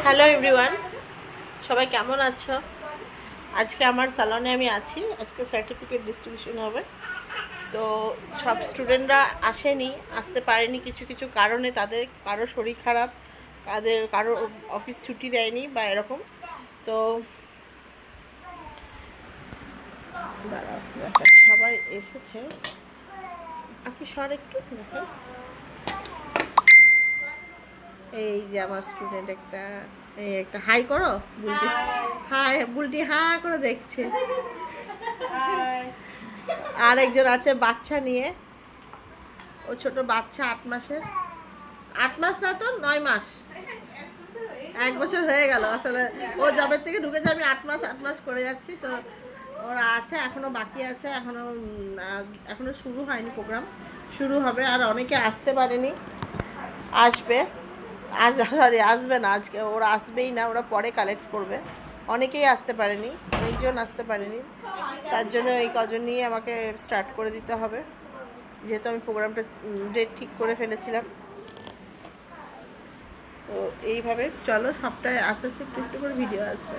Hello everyone, সবাই কেমন আছো? আজকে আমার স্যালনে আমি আছি। আজকে সার্টিফিকেট ডিস্ট্রিবিউশন হবে। তো সব স্টুডেন্টরা আসেনি, আসতে পারেনি কিছু কিছু কারণে। তাদের কারো শরীর খারাপ, কারো অফিস ছুটি দেয়নি বা এরকম। তো দাঁড়াও, দেখা সবাই এসেছে। আকি সর একটু দেখো, এই যে আমার স্টুডেন্ট একটা, এই একটা হাই করো বুলটি। হাই বুলটি হা করে দেখছে। আর একজন আছে বাচ্চা নিয়ে, ও ছোট বাচ্চা 8 মাসের। 8 মাস না তো 9 মাস, 1 বছর হয়ে গেল আসলে। ও জবের থেকে ঢুকেছে, আমি 8 মাস করে যাচ্ছি। তো ওরা আছে, এখনো বাকি আছে, এখনো শুরু হয়নি, প্রোগ্রাম শুরু হবে। আর অনেকে আসতে পারেনি, আসবে। সরি, আসবে না আজকে, ওরা আসবেই না, ওরা পরে কালেক্ট করবে। অনেকেই আসতে পারেনি, অনেকজন আসতে পারেনি। তার জন্য এই কজন নিয়ে আমাকে স্টার্ট করে দিতে হবে, যেহেতু আমি প্রোগ্রামটা ডেট ঠিক করে ফেলেছিলাম। তো এইভাবে চলো, সবটাই আস্তে আস্তে একটু একটু করে ভিডিও আসবে।